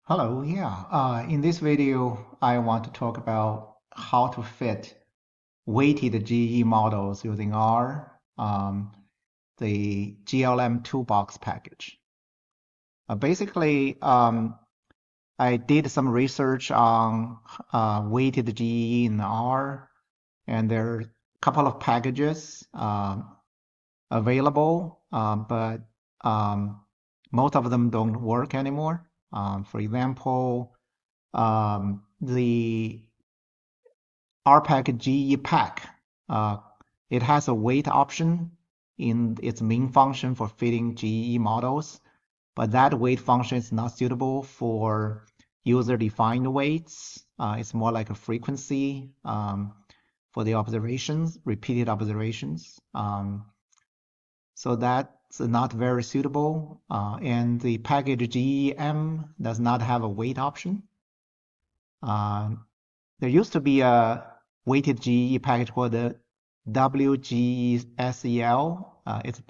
Hello, yeah. In this video, I want to talk about how to fit weighted GE models using R, the GLM toolbox package. Basically, I did some research on weighted GE in R, and there are a couple of packages available, but most of them don't work anymore. For example, the RPack GE pack, it has a weight option in its main function for fitting GE models, but that weight function is not suitable for user-defined weights. It's more like a frequency for the observations, repeated observations. So that's not very suitable. And the package GEM does not have a weight option. There used to be a weighted GE package called the WGSEL.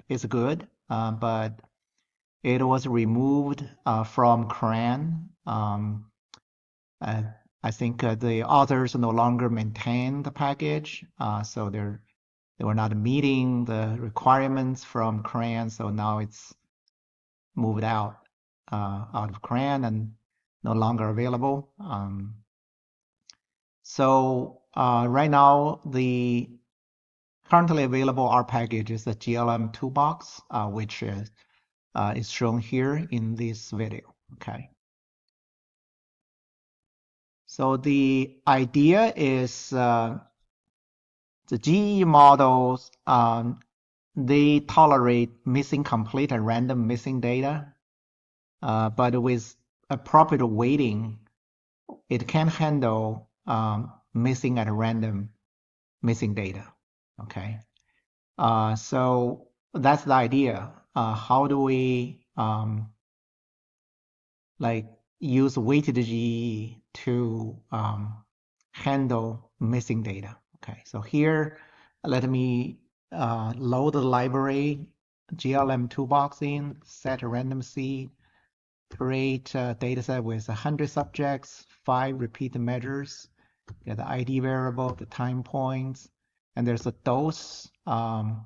It's good, but it was removed from CRAN. I think the authors no longer maintain the package, so they were not meeting the requirements from CRAN, so now it's moved out of CRAN and no longer available. So right now, the currently available R package is the GLM toolbox, which is shown here in this video. Okay. So the idea is the GE models, they tolerate missing complete and random missing data, but with appropriate weighting, it can handle missing and random missing data. Okay. So that's the idea. How do we like use weighted GE to handle missing data? Okay, so here, let me load the library GLM toolbox in, set a random seed, create a data set with 100 subjects, 5 repeat measures, get the ID variable, the time points, and there's a dose, and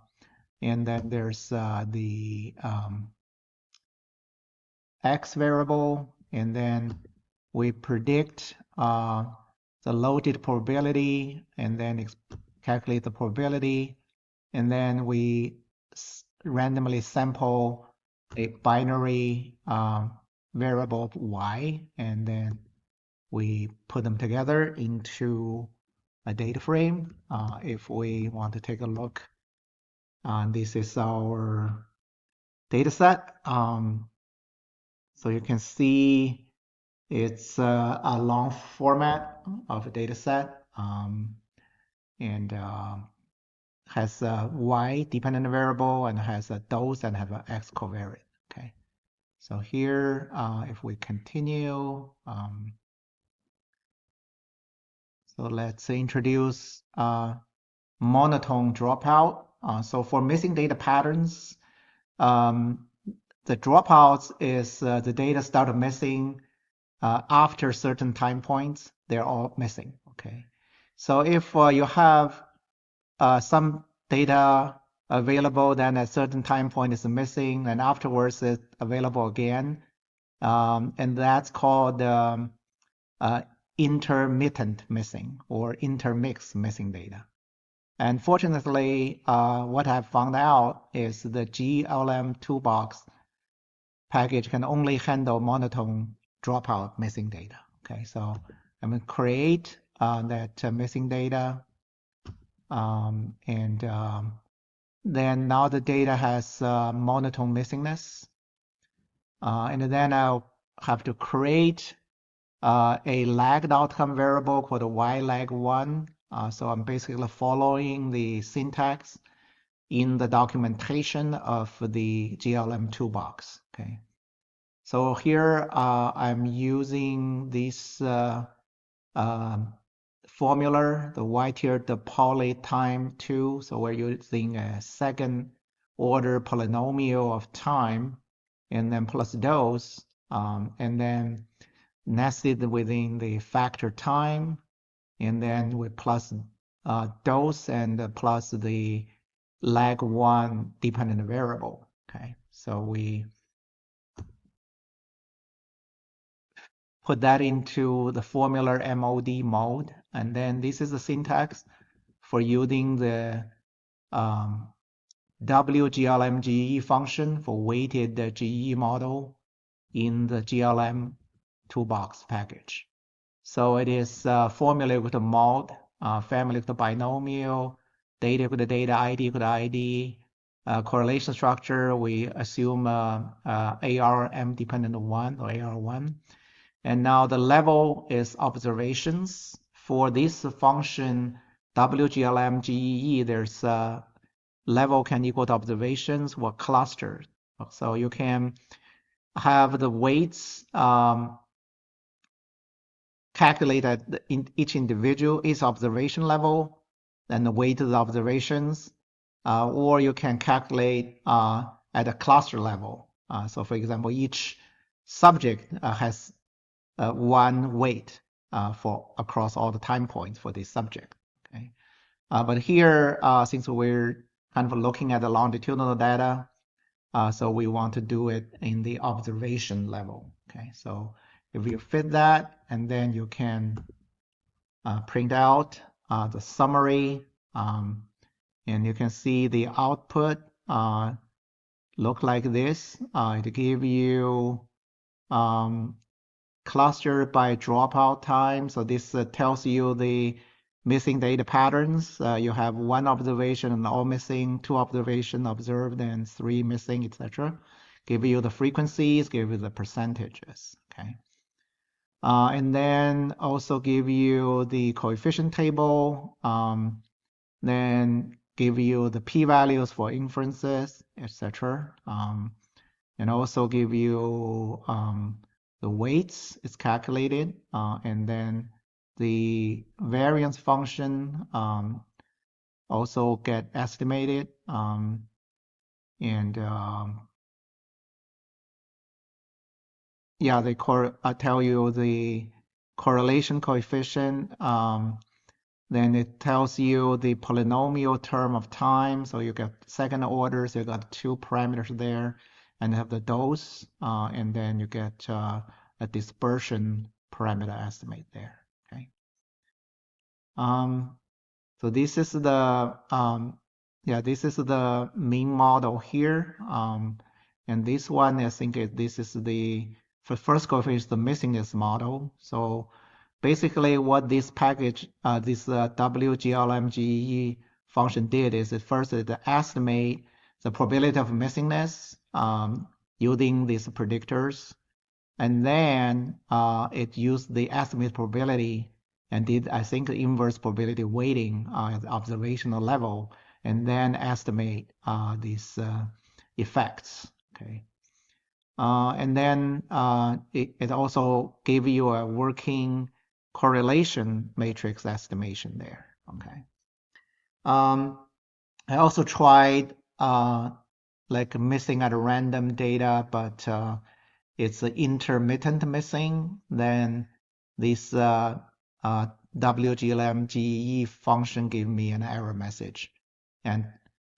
then there's the X variable, and then we predict the loaded probability, and then calculate the probability, and then we randomly sample a binary variable of Y, and then we put them together into a data frame. If we want to take a look, this is our data set. So you can see it's a long format of a data set, and has a Y dependent variable and has a dose and have an X covariate. Okay, so here, if we continue, so let's introduce monotone dropout. So for missing data patterns, the dropouts is the data started missing after certain time points. They're all missing. Okay, so if you have some data available, then at a certain time point is missing, and afterwards it's available again, and that's called intermittent missing or intermix missing data. And fortunately, what I've found out is the GLM toolbox package can only handle monotone dropout missing data. Okay, so I'm going to create that missing data, and then now the data has monotone missingness, and then I'll have to create a lagged outcome variable called yLag1. So I'm basically following the syntax in the documentation of the GLM toolbox. Okay, so here I'm using this formula, the y-tiered Pauli time 2. So we're using a second order polynomial of time, and then plus dose, and then nested within the factor time, and then we plus dose and plus the lag one dependent variable. Okay, so we put that into the formula MOD mode, and then this is the syntax for using the WGLM-GE function for weighted GE model in the GLM toolbox package. So it is formula equal to mod, family equal to binomial, data equal to data, ID equal to ID, correlation structure, we assume ARM dependent on 1 or AR1. And now the level is observations. For this function, WGLM-GEE, there's level can equal to observations or clusters. So you can have the weights calculated in each individual is observation level and the weight of the observations, or you can calculate at a cluster level. So for example, each subject has one weight for across all the time points for this subject. Okay, but here, since we're kind of looking at the longitudinal data, so we want to do it in the observation level. Okay, so if you fit that, and then you can print out the summary, and you can see the output look like this. It give you cluster by dropout time. So this tells you the missing data patterns. You have one observation and all missing, two observation observed and three missing, etc. Give you the frequencies, give you the percentages. Okay. And then also give you the coefficient table, then give you the p-values for inferences, etc. And also give you the weights is calculated, and then the variance function also get estimated, and yeah, they tell you the correlation coefficient. Then it tells you the polynomial term of time. So you get second order, so you got two parameters there, and you have the dose, and then you get a dispersion parameter estimate there. Okay. So this is the this is the mean model here. And this one, I think this is the first coefficient is the missingness model. So basically what this package, this WGLMGE function did is at first it estimate the probability of missingness using these predictors. And then it used the estimated probability and did, I think, inverse probability weighting at the observational level, and then estimate these effects. Okay. And then it also gave you a working correlation matrix estimation there. Okay. I also tried like missing at random data, but it's intermittent missing. Then this WGLM-GE function gave me an error message, and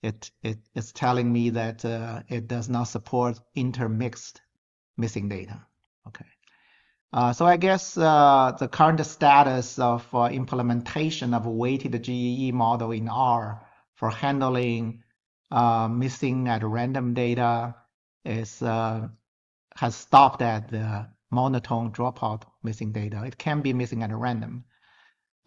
it's telling me that it does not support intermixed missing data. Okay. So I guess the current status of implementation of a weighted GEE model in R for handling missing at random data is has stopped at the monotone dropout missing data. It can be missing at random.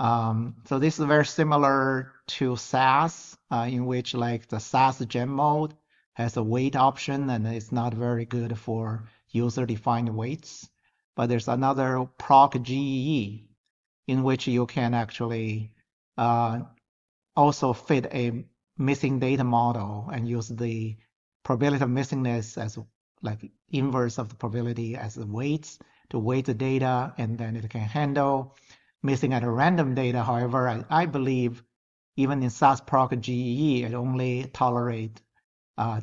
So this is very similar to SAS, in which like the SAS gem mode has a weight option, and it's not very good for user-defined weights. But there's another proc GEE in which you can actually also fit a missing data model and use the probability of missingness as like inverse of the probability as the weights to weight the data, and then it can handle missing at a random data. However, I believe even in SAS proc GEE, it only tolerate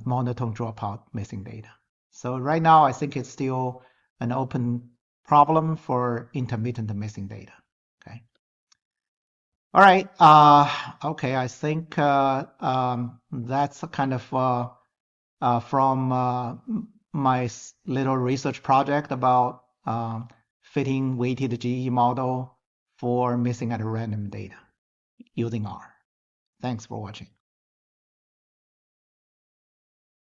monotone dropout missing data. So right now, I think it's still an open problem for intermittent missing data. Okay. All right. Okay. I think that's kind of from my little research project about fitting weighted GE model for missing at random data using R. Thanks for watching.